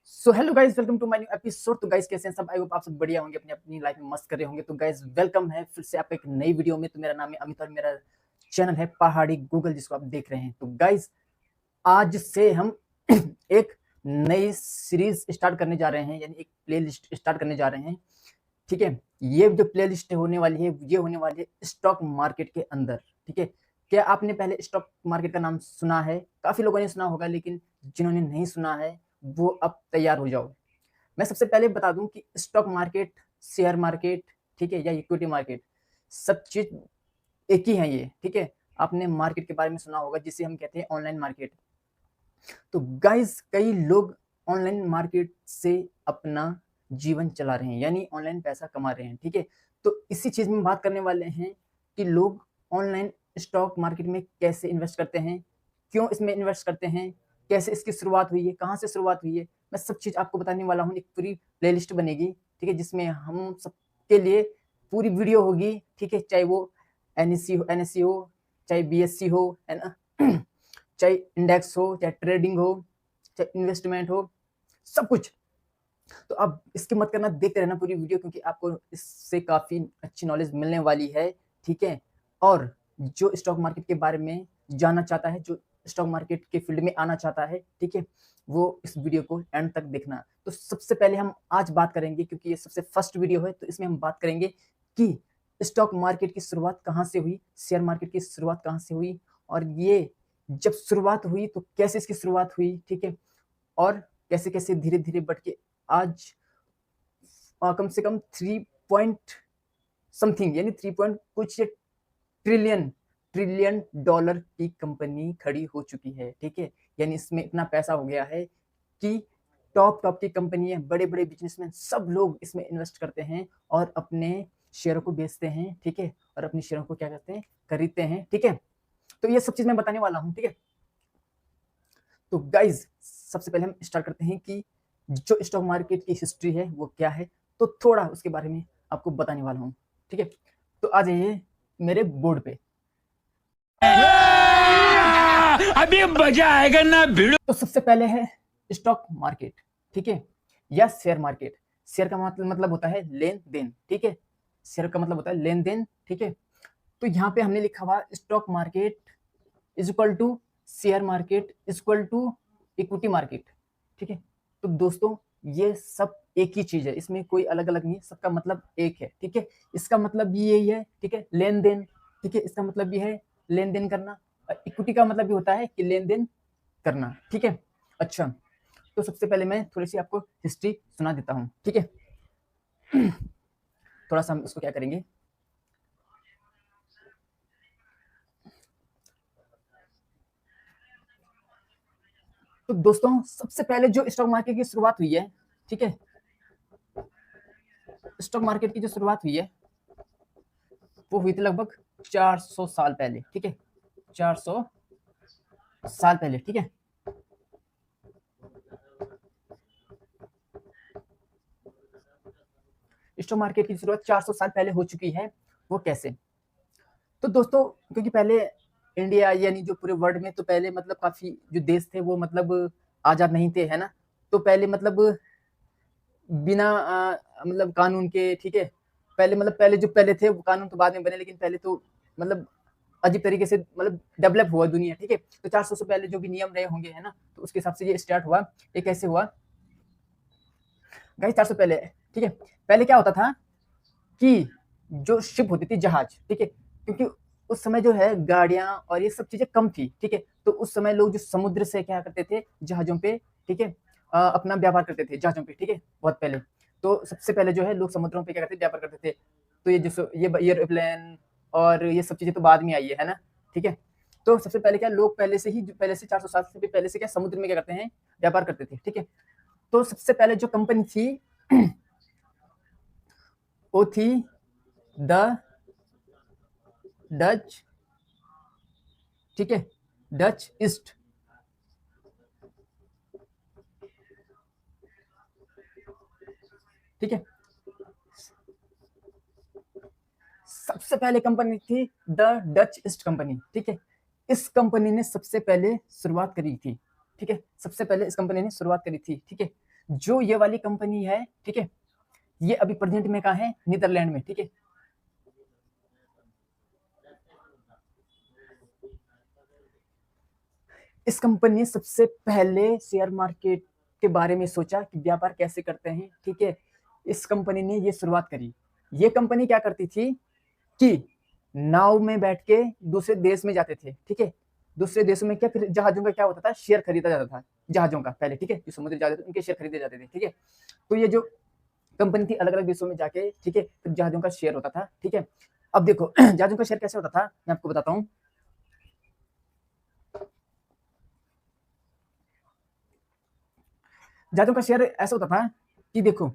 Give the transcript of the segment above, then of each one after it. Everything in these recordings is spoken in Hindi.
So hello guys, welcome to my new episode. तो गाइस कैसे हैं सब? आई होप आप सब बढ़िया होंगे, अपनी अपनी लाइफ में मस्त कर रहे होंगे। तो गाइस वेलकम है फिर से आप एक नई वीडियो में। तो मेरा नाम है अमित और मेरा चैनल है पहाड़ी गूगल, जिसको आप देख रहे हैं। तो गाइस आज से हम एक नई सीरीज स्टार्ट करने जा रहे हैं, यानी एक प्लेलिस्ट स्टार्ट करने जा रहे हैं। ठीक है, ये जो प्लेलिस्ट होने वाली है ये होने वाली है स्टॉक मार्केट के अंदर। ठीक है, क्या आपने पहले स्टॉक मार्केट का नाम सुना है? काफी लोगों ने सुना होगा, लेकिन जिन्होंने नहीं सुना है वो अब तैयार हो जाओ। मैं सबसे पहले बता दूं कि स्टॉक मार्केट, शेयर मार्केट, ठीक है, या इक्विटी मार्केट, सब चीज एक ही है ये। ठीक है, आपने मार्केट के बारे में सुना होगा जिसे हम कहते हैं ऑनलाइन मार्केट। तो गाइस कई लोग ऑनलाइन मार्केट से अपना जीवन चला रहे हैं, यानी ऑनलाइन पैसा कमा रहे हैं। ठीक है, तो इसी चीज में बात करने वाले हैं कि लोग ऑनलाइन स्टॉक मार्केट में कैसे इन्वेस्ट करते हैं, क्यों इसमें इन्वेस्ट करते हैं, कैसे इसकी शुरुआत हुई है, कहाँ से शुरुआत हुई है। मैं सब चीज आपको बताने वाला हूँ। एक पूरी प्लेलिस्ट बनेगी, ठीक है, जिसमें हम सबके लिए पूरी वीडियो होगी। ठीक है, चाहे वो एनएससी हो, चाहे बीएससी हो, है ना, चाहे इंडेक्स हो, चाहे ट्रेडिंग हो, चाहे इन्वेस्टमेंट हो, सब कुछ। तो अब इसके मत करना, देखते रहना पूरी वीडियो, क्योंकि आपको इससे काफी अच्छी नॉलेज मिलने वाली है। ठीक है, और जो स्टॉक मार्केट के बारे में जानना चाहता है, जो स्टॉक मार्केट के फील्ड में आना चाहता है, ठीक है, वो इस वीडियो को एंड तक देखना। तो सबसे पहले हम आज बात करेंगे, क्योंकि ये सबसे फर्स्ट वीडियो है, तो इसमें हम बात करेंगे कि स्टॉक मार्केट की शुरुआत कहाँ से हुई, शेयर मार्केट की शुरुआत कहाँ से हुई, और ये जब शुरुआत हुई तो कैसे इसकी शुरुआत हुई। ठीक है, और कैसे कैसे धीरे धीरे बढ़ के आज कम से कम 3 पॉइंट समथिंग, यानी 3 पॉइंट कुछ ट्रिलियन ट्रिलियन डॉलर की कंपनी खड़ी हो चुकी है। ठीक है, यानी इसमें इतना पैसा हो गया है कि टॉप टॉप की कंपनियां, बड़े बड़े बिजनेसमैन, सब लोग इसमें इन्वेस्ट करते हैं और अपने शेयरों को बेचते हैं। ठीक है, और अपने शेयरों को क्या करते हैं, खरीदते हैं। ठीक है, तो ये सब चीज मैं बताने वाला हूँ। ठीक है, तो गाइज सबसे पहले हम स्टार्ट करते हैं कि जो स्टॉक मार्केट की हिस्ट्री है वो क्या है, तो थोड़ा उसके बारे में आपको बताने वाला हूँ। ठीक है, तो आ जाइए मेरे बोर्ड पे। अभी मजा आएगा ना भिड़ो। तो सबसे पहले है स्टॉक मार्केट, ठीक है, या शेयर मार्केट। शेयर का मतलब होता है लेन देन। ठीक है, शेयर का मतलब होता है लेन देन। ठीक है, तो यहाँ पे हमने लिखा हुआ stock market is equal to share market is equal to equity market. ठीक है, तो दोस्तों ये सब एक ही चीज है, इसमें कोई अलग अलग नहीं है, सबका मतलब एक है। ठीक है, इसका मतलब भी यही है। ठीक है, लेन देन। ठीक है, इसका मतलब भी है लेन देन करना। इक्विटी का मतलब भी होता है कि लेन देन करना। ठीक है, अच्छा, तो सबसे पहले मैं थोड़ी सी आपको हिस्ट्री सुना देता हूँ। ठीक है, थोड़ा सा हम इसको क्या करेंगे, तो दोस्तों सबसे पहले जो स्टॉक मार्केट की शुरुआत हुई है, ठीक है, स्टॉक मार्केट की जो शुरुआत हुई है वो हुई थी लगभग 400 साल पहले। ठीक है, 400 साल पहले। ठीक है, स्टॉक मार्केट की शुरुआत 400 साल पहले हो चुकी है। वो कैसे? तो दोस्तों क्योंकि पहले इंडिया, यानी जो पूरे वर्ल्ड में, तो पहले मतलब काफी जो देश थे वो मतलब आजाद नहीं थे, है ना। तो पहले मतलब बिना मतलब कानून के, ठीक है, पहले मतलब पहले जो पहले थे वो कानून तो बाद में बने, लेकिन पहले तो मतलब अजीब तरीके से मतलब डेवलप हुआ दुनिया। ठीक है, तो 400 से पहले जो भी नियम रहे होंगे, है ना, तो उसके हिसाब से ये स्टार्ट हुआ। ये कैसे हुआ गाइस? 400 पहले, ठीक है, पहले क्या होता था कि जो शिप होती थी, जहाज, ठीक है, क्योंकि उस समय जो है गाड़ियां और ये सब चीजें कम थी। ठीक है, तो उस समय लोग जो समुद्र से क्या करते थे, जहाजों पे, ठीक है, अपना व्यापार करते थे जहाजों पे। ठीक है, बहुत पहले तो सबसे पहले जो है लोग समुद्रों पे क्या करते थे, व्यापार करते थे। तो ये जो ये एरोप्लेन और ये सब चीजें तो बाद में आई है ना। ठीक है, तो सबसे पहले क्या, लोग पहले से ही, पहले से 400 साल से भी पहले से क्या समुद्र में क्या करते हैं, व्यापार करते थे। ठीक है, तो सबसे पहले जो कंपनी थी वो थी द डच, ठीक है, डच ईस्ट। ठीक है, सबसे पहले कंपनी थी द डच ईस्ट कंपनी। ठीक है, इस कंपनी ने सबसे पहले शुरुआत करी थी। ठीक है, सबसे पहले इस कंपनी ने शुरुआत करी थी। ठीक है, जो ये वाली कंपनी है, ठीक है, ये अभी प्रेजेंट में कहाँ है, नीदरलैंड में, ठीक है। इस कंपनी ने सबसे पहले शेयर मार्केट के बारे में सोचा कि व्यापार कैसे करते हैं, ठीक है। इस कंपनी ने ये शुरुआत करी। ये कंपनी क्या करती थी कि नाव में बैठ के दूसरे देश में जाते थे, ठीक है। दूसरे देशों में क्या, फिर जहाजों का क्या होता था, शेयर खरीदा जाता था जहाजों का पहले, ठीक है। जो समुद्र जाते थे उनके शेयर खरीदे जाते थे, ठीक है। तो ये जो कंपनी थी अलग अलग देशों में जाके, ठीक है, फिर जहाजों का शेयर होता था, ठीक है। अब देखो जहाजों का शेयर कैसे होता था, मैं आपको बताता हूँ। जहाजों का शेयर ऐसा होता था कि देखो,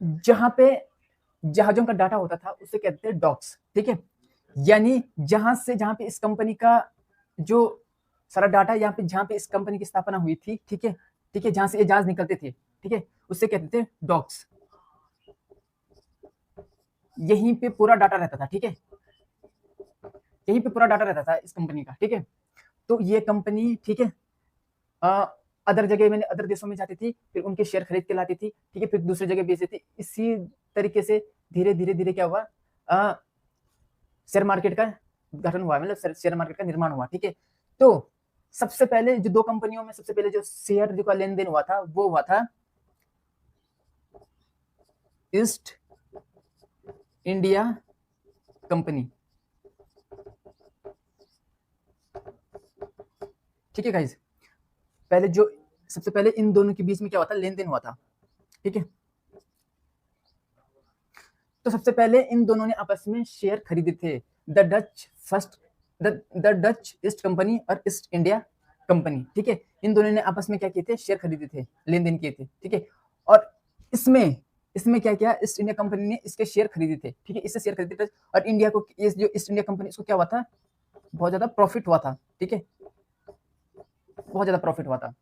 जहां पे जहाजों का डाटा होता था उसे कहते थे डॉक्स, ठीक है। यानी जहां पे इस कंपनी का जो सारा डाटा, यहाँ पे जहां पे इस कंपनी की स्थापना हुई थी, ठीक है, ठीक है, जहां से ये जहाज निकलते थे, ठीक है, उसे कहते थे डॉक्स। यहीं पे पूरा डाटा रहता था, ठीक है, यहीं पे पूरा डाटा रहता था इस कंपनी का, ठीक है। तो ये कंपनी, ठीक है, अदर जगह मैंने अदर देशों में जाती थी, फिर उनके शेयर खरीद के लाती थी, ठीक है, फिर दूसरी जगह बेचती थी। इसी तरीके से धीरे धीरे धीरे क्या हुआ, शेयर मार्केट का गठन हुआ, मतलब शेयर मार्केट का निर्माण हुआ, ठीक है। तो सबसे पहले जो दो कंपनियों में सबसे पहले जो शेयर जो का लेन देन हुआ था वो हुआ था ईस्ट इंडिया कंपनी, ठीक है गाइस। पहले जो सबसे पहले इन दोनों के बीच में क्या हुआ था, लेन देन हुआ था, ठीक है। तो सबसे पहले इन दोनों ने आपस में शेयर खरीदे थे, द डच ईस्ट कंपनी और ईस्ट इंडिया कंपनी, ठीक है। इन दोनों ने आपस में क्या किए थे, शेयर खरीदे थे, लेन देन किए थे, ठीक है। और इसमें इसमें क्या किया, ईस्ट इंडिया कंपनी ने इसके शेयर खरीदे थे, ठीक है, इससे शेयर खरीदे थे। और इंडिया को, इस जो ईस्ट इंडिया कंपनी, इसको क्या हुआ था, बहुत ज्यादा प्रॉफिट हुआ था, ठीक है, बहुत ज्यादा प्रॉफिट हुआ था।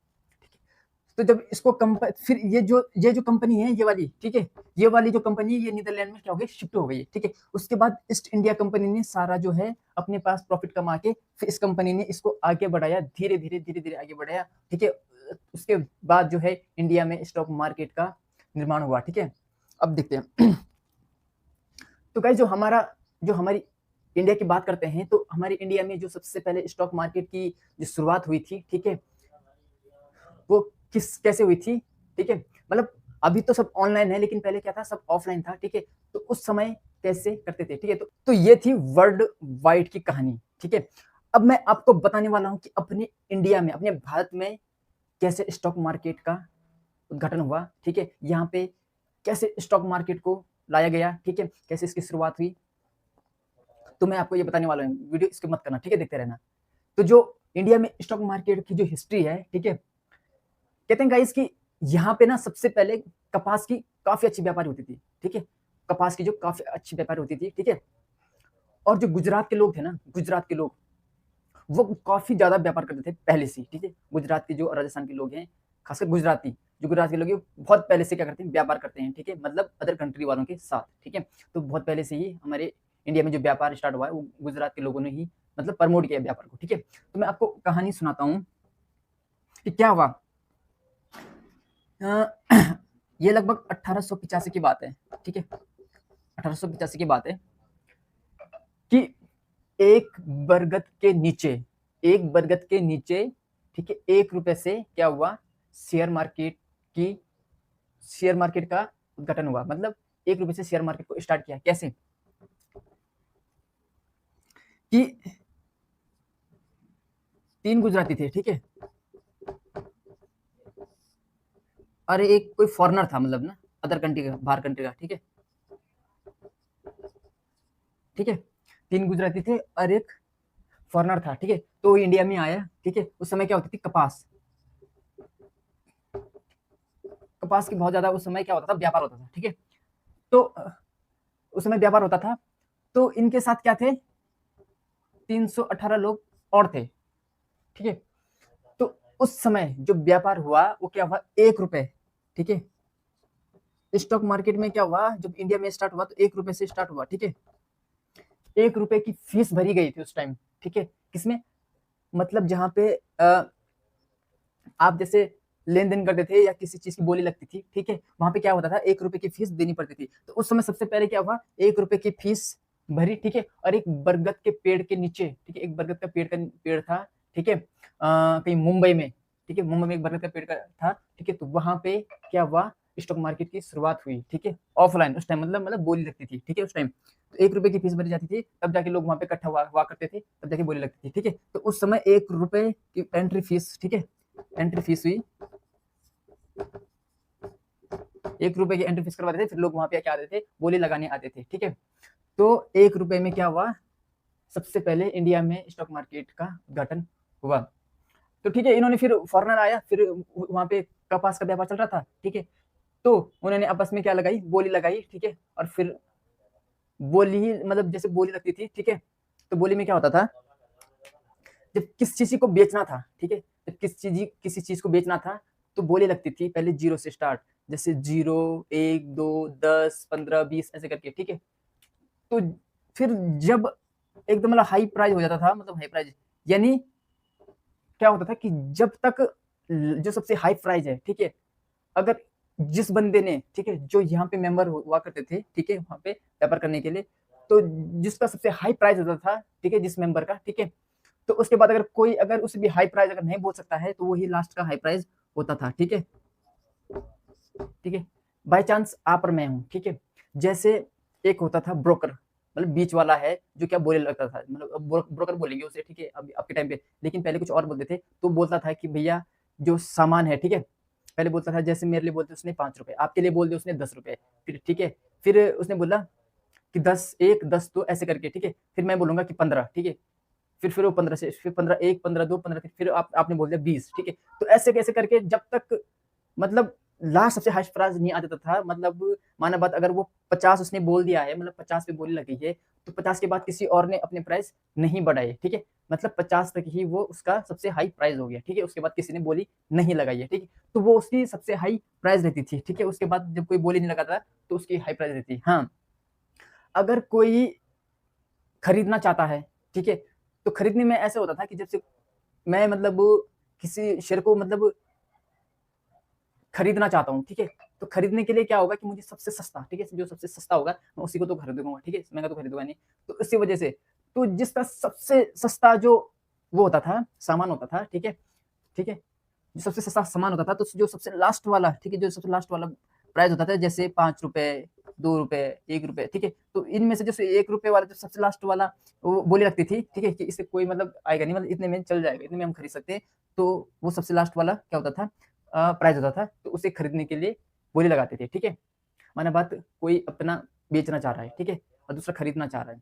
तो जब इसको फिर ये जो कंपनी है ये वाली, ठीक है, ये वाली जो कंपनी है ये नीदरलैंड में क्या हो गई, शिफ्ट हो गई, ठीक है। उसके बाद ईस्ट इंडिया कंपनी ने सारा जो है अपने पास प्रॉफिट कमा के फिर इस कंपनी ने इसको आगे बढ़ाया, धीरे धीरे आगे बढ़ाया, ठीक है। उसके बाद जो है इंडिया में स्टॉक मार्केट का निर्माण हुआ, ठीक है। अब देखते हैं तो गाइस, जो हमारी इंडिया की बात करते हैं, तो हमारी इंडिया में जो सबसे पहले स्टॉक मार्केट की जो शुरुआत हुई थी, ठीक है, वो कैसे हुई थी, ठीक है। मतलब अभी तो सब ऑनलाइन है, लेकिन पहले क्या था, सब ऑफलाइन था, ठीक है। तो उस समय कैसे करते थे, ठीक है। तो ये थी वर्ल्ड वाइड की कहानी, ठीक है। अब मैं आपको बताने वाला हूं कि अपने इंडिया में, अपने भारत में कैसे स्टॉक मार्केट का उद्घाटन हुआ, ठीक है। यहाँ पे कैसे स्टॉक मार्केट को लाया गया, ठीक है, कैसे इसकी शुरुआत हुई। तो मैं आपको ये बताने वाला हूँ, वीडियो स्किप मत करना, ठीक है, देखते रहना। तो जो इंडिया में स्टॉक मार्केट की जो हिस्ट्री है, ठीक है, कहते हैं गाइस कि यहाँ पे ना सबसे पहले कपास की काफी अच्छी व्यापारी होती थी, ठीक है, कपास की जो काफी अच्छी व्यापारी होती थी, ठीक है। और जो गुजरात के लोग थे ना, गुजरात के लोग वो काफी ज्यादा व्यापार करते थे पहले से, ठीक है। गुजरात के जो राजस्थान के लोग हैं, खासकर गुजराती जो गुजरात के लोग हैं, बहुत पहले से क्या करते हैं, व्यापार करते हैं, ठीक है, मतलब अदर कंट्री वालों के साथ, ठीक है। तो बहुत पहले से ही हमारे इंडिया में जो व्यापार स्टार्ट हुआ है वो गुजरात के लोगों ने ही मतलब प्रमोट किया व्यापार को, ठीक है। तो मैं आपको कहानी सुनाता हूँ कि क्या हुआ। ये लगभग 1885 की बात है, ठीक है, 1885 की बात है कि एक बरगद के नीचे, एक बरगद के नीचे, ठीक है, 1 रुपए से क्या हुआ, शेयर मार्केट का उद्घाटन हुआ। मतलब 1 रुपए से शेयर मार्केट को स्टार्ट किया। कैसे कि 3 गुजराती थे, ठीक है, और एक कोई फॉरेनर था, मतलब ना अदर कंट्री का, बाहर कंट्री का, ठीक है, ठीक है। 3 गुजराती थे और एक फॉरेनर था, ठीक है। तो इंडिया में आया, ठीक है। उस समय क्या होती थी, कपास की बहुत ज्यादा उस समय क्या होता था, व्यापार होता था, ठीक है। तो उस समय व्यापार होता था। तो इनके साथ क्या थे, 318 लोग और थे, ठीक है। तो उस समय जो व्यापार हुआ वो क्या हुआ, 1 रुपए, ठीक है। स्टॉक मार्केट में क्या हुआ, जब इंडिया में स्टार्ट हुआ तो 1 रुपए से स्टार्ट हुआ, ठीक है। 1 रुपए की फीस भरी गई थी उस टाइम, ठीक है। किसमें, मतलब जहां पे आप जैसे लेन देन करते थे या किसी चीज की बोली लगती थी, ठीक है, वहां पे क्या होता था, 1 रुपए की फीस देनी पड़ती थी। तो उस समय सबसे पहले क्या हुआ, 1 रुपए की फीस भरी, ठीक है, और एक बरगद के पेड़ के नीचे, ठीक है, एक बरगद का पेड़ था, ठीक है, कहीं मुंबई में, ठीक है, मुंबई में एक बरगद का पेड़ का था, ठीक है, तो वहां पे क्या हुआ, स्टॉक मार्केट की शुरुआत हुई, ठीक है, ऑफलाइन उस टाइम, मतलब बोली लगती थी, ठीक है, उस टाइम तो 1 रुपए की फीस भरी जाती थी, तब जाके लोग वहां पे इकट्ठा हुआ करते थे, तब जाके बोली लगती थी, ठीक है, तो उस समय 1 रुपए की एंट्री फीस, ठीक है, एंट्री फीस हुई, 1 रुपए की एंट्री फीस करवाते थे, फिर लोग वहां पे क्या आते थे, बोली लगाने आते थे, ठीक है, तो 1 रुपए में क्या हुआ, सबसे पहले इंडिया में स्टॉक मार्केट का उद्घाटन हुआ। तो ठीक है, इन्होंने फिर फॉरनर आया, फिर वहां पे कपास का व्यापार चल रहा था, ठीक है, तो उन्होंने आपस में क्या लगाई, बोली लगाई, ठीक है, और फिर बोली, मतलब जैसे बोली लगती थी, ठीक है, तो बोली में क्या होता था, जब किस चीज को बेचना था, ठीक है, जब किसी चीज को बेचना था, तो बोली लगती थी पहले 0 से स्टार्ट, जैसे 0, 1, 2, 10, 15, 20 ऐसे करके, ठीक है, तो फिर जब एकदम मतलब हाई प्राइस हो जाता था, मतलब हाई प्राइस यानी क्या होता था कि जब तक जो सबसे हाई प्राइस है, ठीक है, अगर जिस बंदे ने, ठीक है, जो यहाँ पे मेंबर हुआ करते थे, ठीक है, वहां पे व्यापार करने के लिए, तो जिसका सबसे हाई प्राइस होता था, ठीक है, जिस मेंबर का, ठीक है, तो उसके बाद अगर कोई अगर उसे भी हाई प्राइस अगर नहीं बोल सकता है, तो वही लास्ट का हाई प्राइस होता था, ठीक है, ठीक है, बाय चांस आप और मैं हूँ, ठीक है, जैसे एक होता था ब्रोकर, मतलब बीच वाला है, जो क्या बोले लगता था, मतलब ब्रोकर बोलेंगे उसे, ठीक है, अभी आपके टाइम पे, लेकिन पहले कुछ और बोलते थे, तो बोलता था कि भैया जो सामान है, ठीक है, पहले बोलता था, जैसे मेरे लिए बोलते उसने 5 रुपए, आपके लिए बोल दिया उसने 10 रुपए, फिर ठीक है, फिर उसने बोला कि 10 1 10 2 ऐसे करके, ठीक है, फिर मैं बोलूंगा कि 15, ठीक है, फिर वो 15 से, फिर 15 1 15 2 15, फिर आपने बोल दिया 20, ठीक है, तो ऐसे कैसे करके जब तक मतलब लास्ट सबसे हाईएस्ट प्राइस नहीं आ जाता था, मतलब माना बात अगर वो 50 उसने बोल दिया है, मतलब 50 पे बोली लगी है, तो 50 के बाद किसी और ने अपने प्राइस नहीं बढ़ाए, ठीक है, मतलब 50 तक ही वो उसका सबसे हाई प्राइस हो गया, ठीक है, उसके बाद किसी ने बोली नहीं लगाई है, ठीक है, तो वो उसकी सबसे हाई प्राइस रहती थी, ठीक है, उसके बाद जब कोई बोली नहीं लगाता तो उसकी हाई प्राइस रहती है। हाँ, अगर कोई खरीदना चाहता है, ठीक है, तो खरीदने में ऐसा होता था कि जैसे मैं मतलब किसी शेयर को मतलब खरीदना चाहता हूँ, ठीक है, तो खरीदने के लिए क्या होगा कि मुझे सबसे सस्ता, ठीक है, जो सबसे सस्ता होगा मैं उसी को तो खरीदूंगा, ठीक है, महंगा तो खरीदूंगा नहीं, तो इसी वजह से तो जिसका सबसे सस्ता जो वो होता था, सामान होता था, ठीक है, ठीक है, जो सबसे सस्ता सामान होता था, तो जो सबसे लास्ट वाला, ठीक है, जो सबसे लास्ट वाला प्राइस होता था, जैसे 5 रुपए, 2 रुपए, 1 रुपए, ठीक है, तो इनमें से जो 1 रुपए वाला जो सबसे लास्ट वाला वो बोली लगती थी, ठीक है, कि इससे कोई मतलब आएगा नहीं, मतलब इतने में चल जाएगा, इतने में हम खरीद सकते हैं, तो वो सबसे लास्ट वाला क्या होता था, प्राइस होता था, तो उसे खरीदने के लिए बोली लगाते थे, ठीक है, माना बात कोई अपना बेचना चाह रहा है, ठीक है, और दूसरा खरीदना चाह रहा है,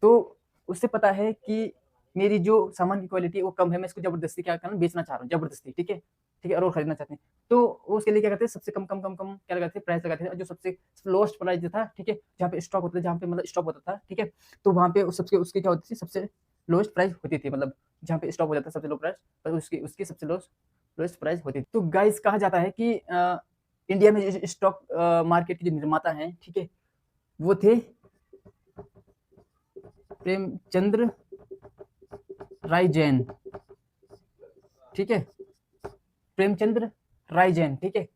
तो उससे पता है कि मेरी जो सामान की क्वालिटी है वो कम है, मैं इसको जबरदस्ती क्या करना बेचना चाह रहा हूँ जबरदस्ती, ठीक है, ठीक है, और वो खरीदना चाहते हैं, तो वो उसके लिए क्या करते हैं, सबसे कम कम कम कम क्या लगाते हैं, प्राइस लगाते हैं, जो सबसे लोएस्ट प्राइस जो था, ठीक है, जहाँ पे स्टॉक होता था, जहाँ पे मतलब स्टॉक होता था, ठीक है, तो वहाँ पे सबसे उसकी क्या होती थी, सबसे लोएस्ट प्राइस होती थी, मतलब जहाँ पे स्टॉक हो जाता है सबसे लो प्राइस, पर उसकी उसकी सबसे लोएस्ट प्राइस होती थी। तो गाइस कहा जाता है कि इंडिया में जो स्टॉक मार्केट के जो निर्माता हैं, ठीक है, वो थे प्रेमचंद्र राय जैन, ठीक है, प्रेमचंद्र राय जैन, ठीक है,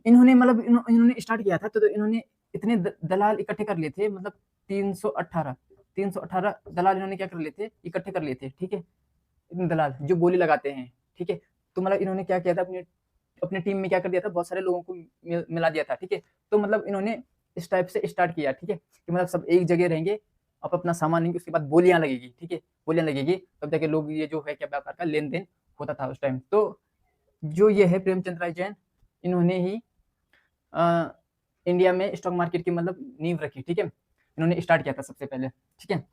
इन्होंने मतलब इन्होंने स्टार्ट किया था, तो इन्होंने इतने दलाल इकट्ठे कर लिए थे, मतलब 318 दलाल इन्होंने क्या कर लिए थे, इकट्ठे कर लिए थे, ठीक है, इतने दलाल जो बोली लगाते हैं, ठीक है, तो मतलब इन्होंने क्या किया था, अपने अपने टीम में क्या कर दिया था, बहुत सारे लोगों को मिला दिया था, ठीक है, तो मतलब इन्होंने इस टाइप से स्टार्ट किया, ठीक है, कि मतलब सब एक जगह रहेंगे, आप अपना सामान लेंगे, उसके बाद बोलियां लगेगी, ठीक है, बोलियां लगेगी, तब जाके लोग ये जो है क्या व्यापार का लेन देन होता था उस टाइम। तो जो ये है प्रेमचंद राय जैन, इन्होंने ही इंडिया में स्टॉक मार्केट की मतलब नींव रखी, ठीक है, इन्होंने स्टार्ट किया था सबसे पहले, ठीक है,